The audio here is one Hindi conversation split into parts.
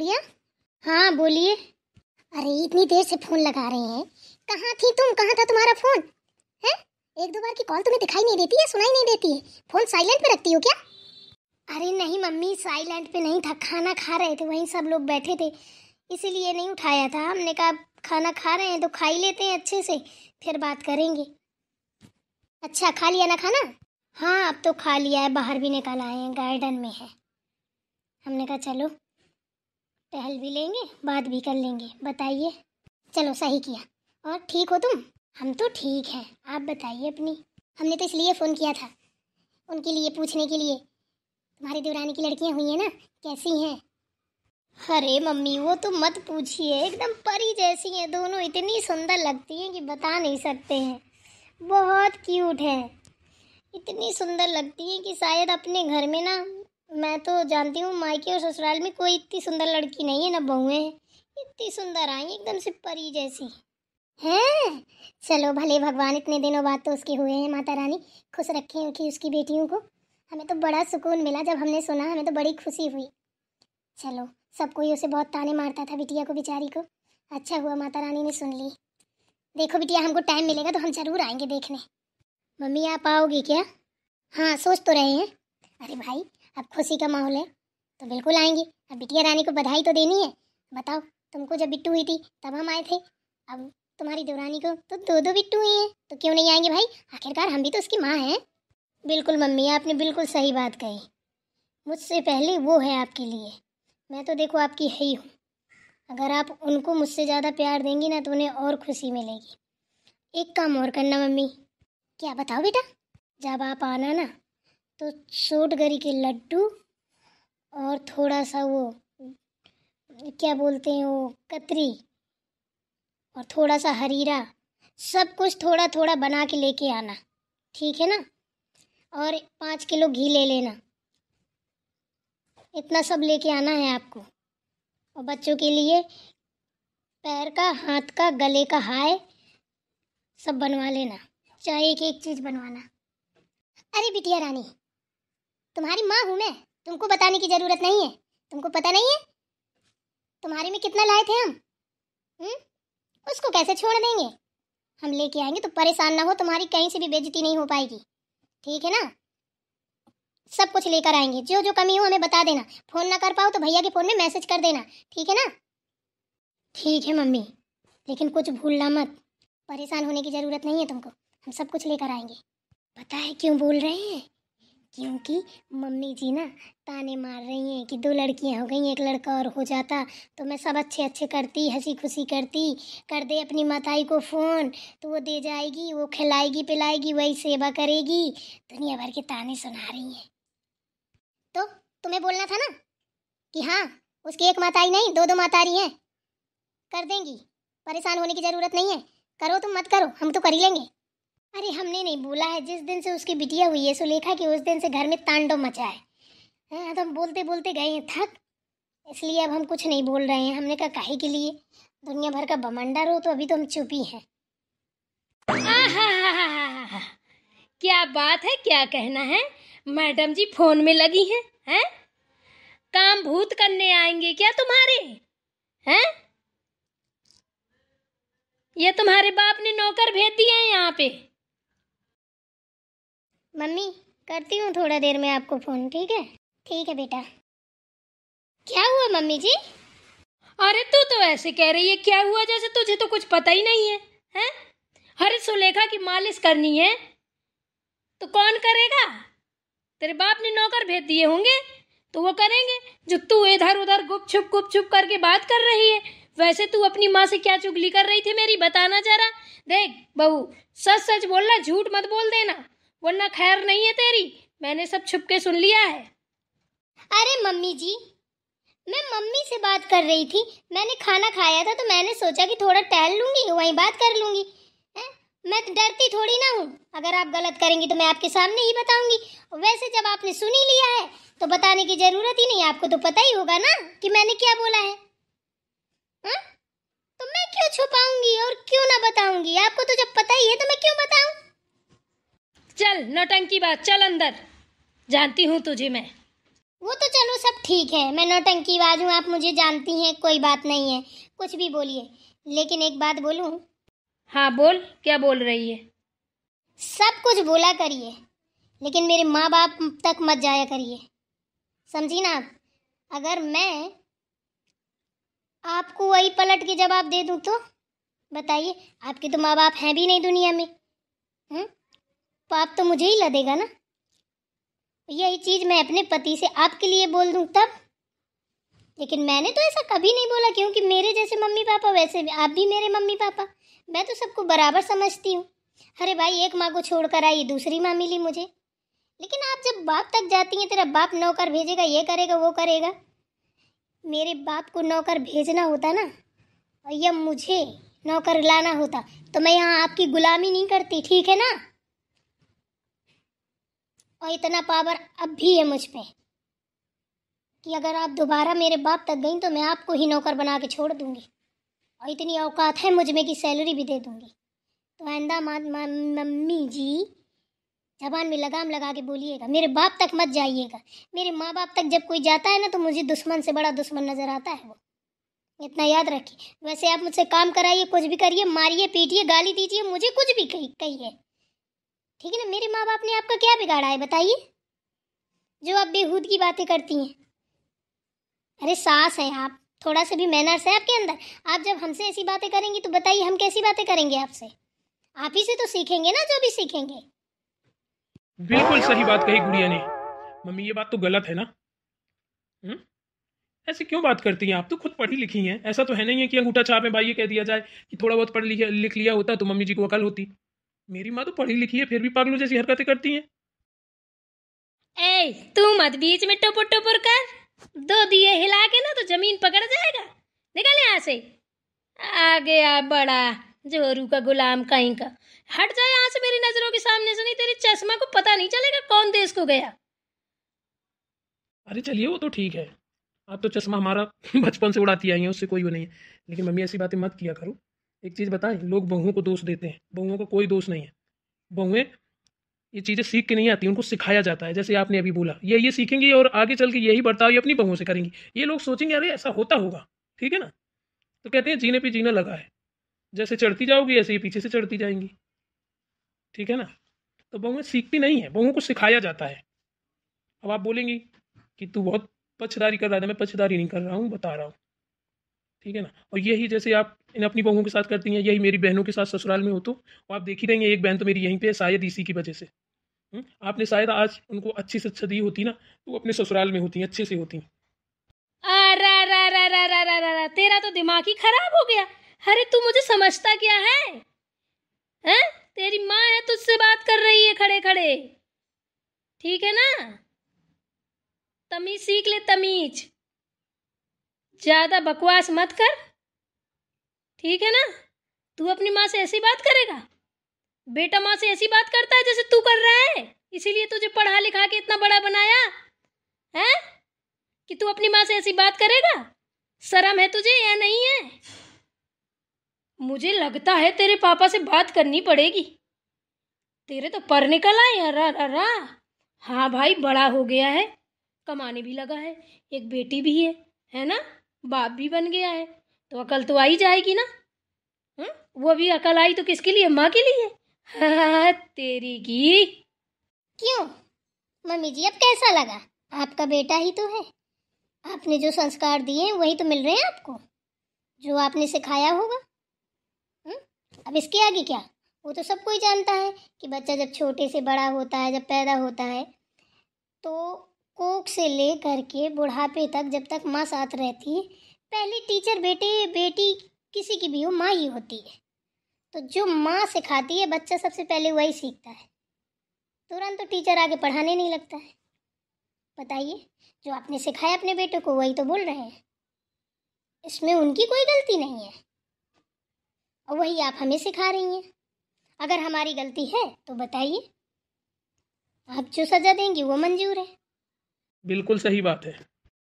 गुड़िया। हाँ बोलिए। अरे इतनी देर से फोन लगा रहे हैं, कहाँ थी तुम? कहाँ था तुम्हारा फोन? है एक दो बार की कॉल तुम्हें दिखाई नहीं देती है, सुनाई नहीं देती है? फोन साइलेंट पे रखती हो क्या? अरे नहीं मम्मी, साइलेंट पे नहीं था, खाना खा रहे थे, वहीं सब लोग बैठे थे, इसीलिए नहीं उठाया था। हमने कहा खाना खा रहे हैं तो खा ही लेते हैं अच्छे से, फिर बात करेंगे। अच्छा खा लिया ना खाना? हाँ अब तो खा लिया है, बाहर भी निकल आए हैं, गार्डन में है। हमने कहा चलो टहल भी लेंगे, बात भी कर लेंगे। बताइए। चलो सही किया। और ठीक हो तुम? हम तो ठीक हैं, आप बताइए अपनी। हमने तो इसलिए फ़ोन किया था, उनके लिए पूछने के लिए, तुम्हारी देवरानी की लड़कियां हुई हैं ना, कैसी हैं? अरे मम्मी वो तो मत पूछिए, एकदम परी जैसी हैं दोनों, इतनी सुंदर लगती हैं कि बता नहीं सकते हैं। बहुत क्यूट है, इतनी सुंदर लगती है कि शायद अपने घर में ना, मैं तो जानती हूँ मायके और ससुराल में कोई इतनी सुंदर लड़की नहीं है ना बहुएं हैं, इतनी सुंदर आई एकदम से परी जैसी हैं। चलो भले भगवान इतने दिनों बाद तो उसके हुए हैं, माता रानी खुश रखें उनकी उसकी बेटियों को। हमें तो बड़ा सुकून मिला जब हमने सुना, हमें तो बड़ी खुशी हुई। चलो सब कोई उसे बहुत ताने मारता था बिटिया को, बेचारी को, अच्छा हुआ माता रानी ने सुन ली। देखो बिटिया, हमको टाइम मिलेगा तो हम जरूर आएंगे देखने। मम्मी आप आओगी क्या? हाँ सोच तो रहे हैं। अरे भाई अब खुशी का माहौल है तो बिल्कुल आएंगे। अब बिटिया रानी को बधाई तो देनी है। बताओ, तुमको जब बिट्टू हुई थी तब हम आए थे, अब तुम्हारी देवरानी को तो दो दो बिट्टू हुई हैं, तो क्यों नहीं आएंगे भाई? आखिरकार हम भी तो उसकी माँ हैं। बिल्कुल मम्मी, आपने बिल्कुल सही बात कही, मुझसे पहले वो है आपके लिए। मैं तो देखो आपकी है ही हूँ, अगर आप उनको मुझसे ज़्यादा प्यार देंगी ना तो उन्हें और खुशी मिलेगी। एक काम और करना मम्मी। क्या? बताओ बेटा। जब आप आना ना तो सोटगरी के लड्डू और थोड़ा सा वो क्या बोलते हैं वो कतरी और थोड़ा सा हरीरा, सब कुछ थोड़ा थोड़ा बना के लेके आना, ठीक है ना? और 5 किलो घी ले लेना, इतना सब लेके आना है आपको। और बच्चों के लिए पैर का, हाथ का, गले का हाय सब बनवा लेना, चाहे एक एक चीज़ बनवाना। अरे बिटिया रानी, तुम्हारी माँ हूँ मैं, तुमको बताने की ज़रूरत नहीं है। तुमको पता नहीं है तुम्हारे में कितना लाए थे हम? उसको कैसे छोड़ देंगे? हम लेके आएंगे तो परेशान ना हो, तुम्हारी कहीं से भी बेइज्जती नहीं हो पाएगी, ठीक है ना? सब कुछ लेकर आएंगे, जो जो कमी हो हमें बता देना। फ़ोन ना कर पाओ तो भैया के फ़ोन में मैसेज कर देना, ठीक है ना? ठीक है मम्मी, लेकिन कुछ भूलना मत। परेशान होने की ज़रूरत नहीं है तुमको, हम सब कुछ लेकर आएंगे। पता है क्यों बोल रहे हैं? क्योंकि मम्मी जी ना ताने मार रही हैं कि 2 लड़कियां हो गई, एक लड़का और हो जाता तो मैं सब अच्छे अच्छे करती, हंसी खुशी करती। कर दे अपनी माताई को फ़ोन तो वो दे जाएगी, वो खिलाएगी पिलाएगी, वही सेवा करेगी। दुनिया भर के ताने सुना रही हैं। तो तुम्हें बोलना था ना कि हाँ उसकी एक माताई नहीं, 2 मातारी हैं, कर देंगी। परेशान होने की ज़रूरत नहीं है, करो तुम मत करो, हम तो कर ही लेंगे। अरे हमने नहीं बोला है, जिस दिन से उसकी बिटिया हुई है सुलेखा की, उस दिन से घर में तांडव मचा है। हाँ तो हम बोलते बोलते गए हैं थक, इसलिए अब हम कुछ नहीं बोल रहे हैं। हमने कहा काहे के लिए दुनिया भर का बमंडर हो, तो अभी तो हम चुप ही हैं। आहाहाहाहा, क्या बात है, क्या कहना है? मैडम जी फोन में लगी हैं? हैं? काम भूत करने आएंगे क्या तुम्हारे? हैं? ये तुम्हारे बाप ने नौकर भेज दिए हैं यहाँ पे? मम्मी करती हूँ थोड़ा देर में आपको फ़ोन, ठीक है? ठीक है बेटा। क्या हुआ मम्मी जी? अरे तू तो ऐसे कह रही है क्या हुआ, जैसे तुझे तो कुछ पता ही नहीं है। हैं? अरे सुलेखा की मालिश करनी है तो कौन करेगा? तेरे बाप ने नौकर भेज दिए होंगे तो वो करेंगे। जो तू इधर उधर गुप छुप करके बात कर रही है, वैसे तू अपनी माँ से क्या चुगली कर रही थी मेरी, बताना जरा। देख बहू, सच सच बोलना, झूठ मत बोल देना, वरना खैर नहीं है तेरी। मैंने सब छुप के सुन लिया है। अरे मम्मी जी, मैं मम्मी से बात कर रही थी, मैंने खाना खाया था तो मैंने सोचा कि थोड़ा टहल लूंगी, वहीं बात कर लूंगी। मैं डरती थोड़ी ना हूँ, अगर आप गलत करेंगी तो मैं आपके सामने ही बताऊंगी। वैसे जब आपने सुन ही लिया है तो बताने की जरूरत ही नहीं, आपको तो पता ही होगा ना कि मैंने क्या बोला है। हा? तो मैं क्यों छुपाऊंगी और क्यों ना बताऊंगी? आपको तो जब पता ही है तो मैं क्यों बताऊं? चल नौटंकी बात, चल अंदर, जानती हूँ तुझे मैं। वो तो चलो सब सब ठीक है, मैं नौटंकीबाज हूँ, आप मुझे जानती हैं, कोई बात नहीं है, कुछ भी बोलिए। लेकिन एक बात बोलूँ? हाँ बोल, क्या बोल रही है? सब कुछ बोला करिए, लेकिन मेरे माँ बाप तक मत जाया करिए, समझी ना आप? अगर मैं आपको वही पलट के जवाब दे दूँ तो बताइए, आपके तो माँ बाप हैं भी नहीं दुनिया में। पाप तो मुझे ही लगेगा ना। यही चीज़ मैं अपने पति से आपके लिए बोल दूँ तब। लेकिन मैंने तो ऐसा कभी नहीं बोला, क्योंकि मेरे जैसे मम्मी पापा, वैसे भी आप भी मेरे मम्मी पापा, मैं तो सबको बराबर समझती हूँ। अरे भाई, एक माँ को छोड़कर आई, दूसरी माँ मिली मुझे। लेकिन आप जब बाप तक जाती हैं, तेरा बाप नौकर भेजेगा, ये करेगा वो करेगा। मेरे बाप को नौकर भेजना होता ना, और या मुझे नौकर लाना होता, तो मैं यहाँ आपकी गुलामी नहीं करती, ठीक है ना? और इतना पावर अब भी है मुझ पे कि अगर आप दोबारा मेरे बाप तक गई तो मैं आपको ही नौकर बना के छोड़ दूंगी। और इतनी औकात है मुझ में कि सैलरी भी दे दूंगी। तो आइंदा मम्मी जी जबान में लगाम लगा के बोलिएगा, मेरे बाप तक मत जाइएगा। मेरे माँ बाप तक जब कोई जाता है ना, तो मुझे दुश्मन से बड़ा दुश्मन नजर आता है वो, इतना याद रखिए। वैसे आप मुझसे काम कराइए, कुछ भी करिए, मारिए पीटिए गाली दीजिए, मुझे कुछ भी कहिए, ठीक है ना? मेरे माँ बाप ने आपका क्या बिगाड़ा है बताइए, जो आप बेहूद की बातें करती हैं? अरे सास हैं आप, थोड़ा सा भी मैनर्स है आपके अंदर। आप जब हमसे ऐसी बातें करेंगी तो बताइए हम कैसी बातें करेंगे आपसे? आप ही से तो सीखेंगे ना, जो भी सीखेंगे। बिल्कुल सही बात कही गुड़िया ने। मम्मी ये बात तो गलत है ना। हम्म? ऐसे क्यों बात करती हैं आप? तो खुद पढ़ी लिखी हैं, ऐसा तो है नहीं है कि अंगूठा छाप में भाई ये कह दिया जाए कि थोड़ा बहुत पढ़ लिख लिया होता तो मम्मी जी को अकल होती। मेरी माँ तो पढ़ी लिखी है, फिर भी पागलों जैसी हरकतें करती हैं। ए, तू मत बीच में टुपुर टुपुर कर। 2 दिए हिला के ना तो जमीन पकड़ जाएगा। निकल यहाँ से। आ गया बड़ा जोरू का गुलाम कहीं का। हट जा यहाँ से मेरी नजरों के सामने से, नहीं तेरी चश्मा को पता नहीं चलेगा कौन देश को गया। अरे चलिए वो तो ठीक है, आप तो चश्मा हमारा बचपन से उड़ाती आई हैं, उससे कोई वो नहीं है। लेकिन मम्मी ऐसी बातें मत किया करो। एक चीज़ बताएं, लोग बहुओं को दोष देते हैं, बहुओं को कोई दोष नहीं है। बहुएं ये चीज़ें सीख के नहीं आती, उनको सिखाया जाता है। जैसे आपने अभी बोला, ये सीखेंगी और आगे चल के यही बर्ताव ये अपनी बहुओं से करेंगी। ये लोग सोचेंगे अरे ऐसा होता होगा, ठीक है ना? तो कहते हैं जीने पे जीना लगा है, जैसे चढ़ती जाओगी ऐसे ही पीछे से चढ़ती जाएंगी, ठीक है ना? तो बहुएं सीखती नहीं है, बहुओं को सिखाया जाता है। अब आप बोलेंगी कि तू बहुत पक्षधारी कर रहा है, मैं पक्षधारी नहीं कर रहा हूँ, बता रहा हूँ, ठीक है ना? और यही जैसे आप इन अपनी बहुओं के साथ करती हैं, यही मेरी बहनों के साथ ससुराल में हो तो आप देख ही रहेंगे। एक बहन तो मेरी यहीं पे है, शायद इसी की वजह से। आपने शायद आज उनको अच्छी शिक्षा दी होती ना, तो वो अपने ससुराल में होती, अच्छे से होती। अरे रा रा रा रा रा रा रा, तेरा तो दिमाग ही खराब हो गया। अरे तू मुझे समझता क्या है? हैं? तेरी माँ है, तुझसे बात कर रही है खड़े खड़े, ठीक है ना? तमीज सीख ले, तमीज। ज्यादा बकवास मत कर, ठीक है ना? तू अपनी माँ से ऐसी बात करेगा? बेटा माँ से ऐसी बात करता है जैसे तू कर रहा है? इसीलिए तुझे पढ़ा लिखा के इतना बड़ा बनाया है कि तू अपनी माँ से ऐसी बात करेगा? शर्म है तुझे या नहीं है? मुझे लगता है तेरे पापा से बात करनी पड़ेगी। तेरे तो पर निकल आए। अरा अरा, हाँ भाई, बड़ा हो गया है, कमाने भी लगा है, एक बेटी भी है ना? बाप भी बन गया है, तो अकल तो आई जाएगी ना? वो भी अकल आई तो किसके लिए? माँ के लिए। हाँ, तेरी की। क्यों मम्मी जी, अब कैसा लगा? आपका बेटा ही तो है, आपने जो संस्कार दिए हैं वही तो मिल रहे हैं आपको, जो आपने सिखाया होगा। अब इसके आगे क्या? वो तो सब कोई जानता है कि बच्चा जब छोटे से बड़ा होता है, जब पैदा होता है, तो कोख से ले करके बुढ़ापे तक, जब तक माँ साथ रहती है, पहले टीचर बेटे बेटी किसी की भी हो, माँ ही होती है। तो जो माँ सिखाती है बच्चा सबसे पहले वही सीखता है, तुरंत तो टीचर आगे पढ़ाने नहीं लगता है। बताइए, जो आपने सिखाया अपने बेटे को वही तो बोल रहे हैं, इसमें उनकी कोई गलती नहीं है, और वही आप हमें सिखा रही हैं। अगर हमारी गलती है तो बताइए, आप जो सजा देंगी वो मंजूर है। बिल्कुल सही बात है।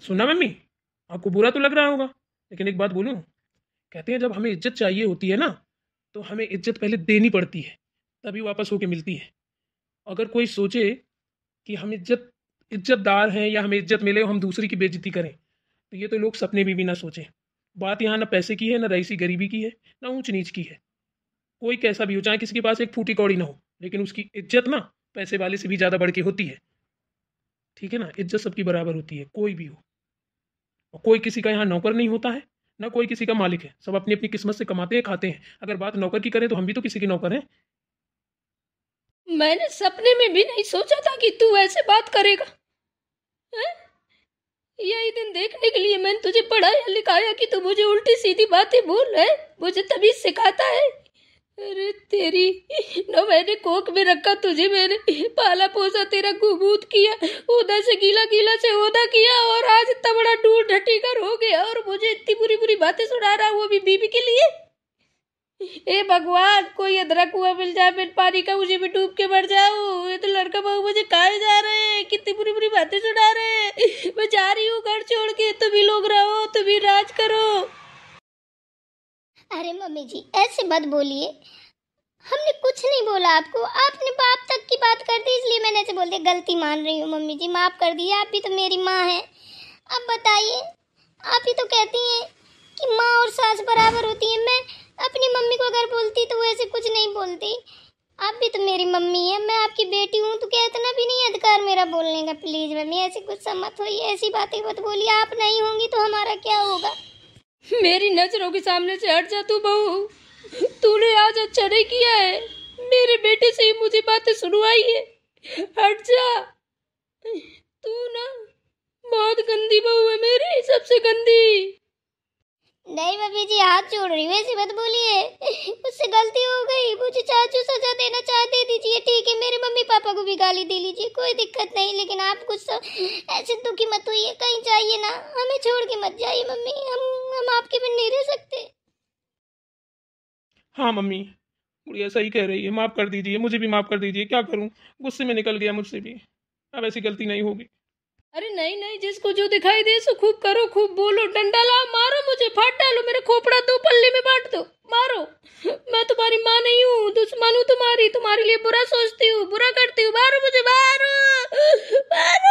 सुना मम्मी, आपको बुरा तो लग रहा होगा, लेकिन एक बात बोलूं, कहते हैं जब हमें इज्जत चाहिए होती है ना, तो हमें इज्जत पहले देनी पड़ती है, तभी वापस होके मिलती है। अगर कोई सोचे कि हम इज्जत इज्जतदार हैं या हमें इज्जत मिले और हम दूसरी की बेइज्जती करें, तो ये तो लोग सपने में भी ना सोचें। बात यहाँ ना पैसे की है, ना रईसी गरीबी की है, ना ऊंच नीच की है। कोई कैसा भी हो, चाहे किसी के पास एक फूटी कौड़ी ना हो, लेकिन उसकी इज्जत ना पैसे वाले से भी ज़्यादा बढ़ के होती है। ठीक है ना, इज्जत सबकी बराबर होती है, कोई भी हो। और कोई किसी का यहाँ नौकर नहीं होता है, ना कोई किसी का मालिक है। सब अपनी अपनी किस्मत से कमाते हैं, खाते हैं। अगर बात नौकर की करें तो हम भी तो किसी के नौकर हैं। मैंने सपने में भी नहीं सोचा था कि तू ऐसे बात करेगा। हैं? यही दिन देखने के लिए मैंने तुझे पढ़ाया लिखाया कि तू मुझे उल्टी सीधी बातें बोल है, मुझे तभी सिखाता है। अरे तेरी न मैंने कोख में रखा, तुझे मैंने पाला पोसा, तेरा गुबूत किया, ओदा से गीला, गीला से ओदा किया, और आज इतना बड़ा दूर ढटीकर हो गया और मुझे इतनी बुरी बुरी बातें सुना रहा, वो भी बीबी के लिए। ए भगवान, कोई अदरक हुआ मिल जाए, मैं पानी का मुझे भी डूब के मर जाऊं। ये तो लड़का बहू मुझे खाए जा रहे हैं, कितनी बुरी बुरी बातें सुना रहे हैं। मैं जा रही हूँ घर छोड़ के, तुम ही लोग रहो, तुम ही राज करो। अरे मम्मी जी ऐसे मत बोलिए, हमने कुछ नहीं बोला आपको, आपने बाप तक की बात कर दी इसलिए मैंने ऐसे बोल दिया। गलती मान रही हूँ मम्मी जी, माफ़ कर दिया, आप भी तो मेरी माँ हैं। अब बताइए, आप ही तो कहती हैं कि माँ और सास बराबर होती हैं। मैं अपनी मम्मी को अगर बोलती तो वो ऐसे कुछ नहीं बोलती। आप भी तो मेरी मम्मी है, मैं आपकी बेटी हूँ, तो क्या इतना भी नहीं अधिकार मेरा बोलने का? प्लीज़ मम्मी ऐसी कुछ मत होइए, ऐसी बातें मत बोलिए। आप नहीं होंगी तो हमारा क्या होगा? मेरी नजरों के सामने से हट जा तू बहू, तूने आज अच्छा नहीं किया है, मेरे बेटे से ही मुझे बातें सुनवाई है। हट जा, तू ना बहुत गंदी बहू है, मेरी सबसे गंदी। नहीं मम्मी जी, हाथ जोड़ रही हूँ, ऐसे मत बोलिए, मुझसे गलती हो गई, मुझे चाहे जो सजा देना चाहे दे दीजिए। ठीक है, मेरे मम्मी पापा को भी गाली दे लीजिए, कोई दिक्कत नहीं, लेकिन आप कुछ ऐसे दुखी मत होइए। कहीं जाइए ना, हमें छोड़ के मत जाइए मम्मी, हम आपके बिन नहीं रह सकते। हाँ मम्मी, गुड़िया सही कह रही है, माफ़ कर दीजिए, मुझे भी माफ़ कर दीजिए। क्या करूँ, गुस्से में निकल गया मुझसे भी, अब ऐसी गलती नहीं होगी। अरे नहीं नहीं, जिसको जो दिखाई दे सो खूब करो, खूब बोलो, डंडा लाओ, मारो, मुझे फाड़ डालो, मेरा खोपड़ा दो पल्ले में बांट दो, मारो। मैं तुम्हारी माँ नहीं हूँ, दुश्मन हूँ तुम्हारी, तुम्हारे लिए बुरा सोचती हूँ, बुरा करती हूँ, मारो मुझे, मारो, मारो।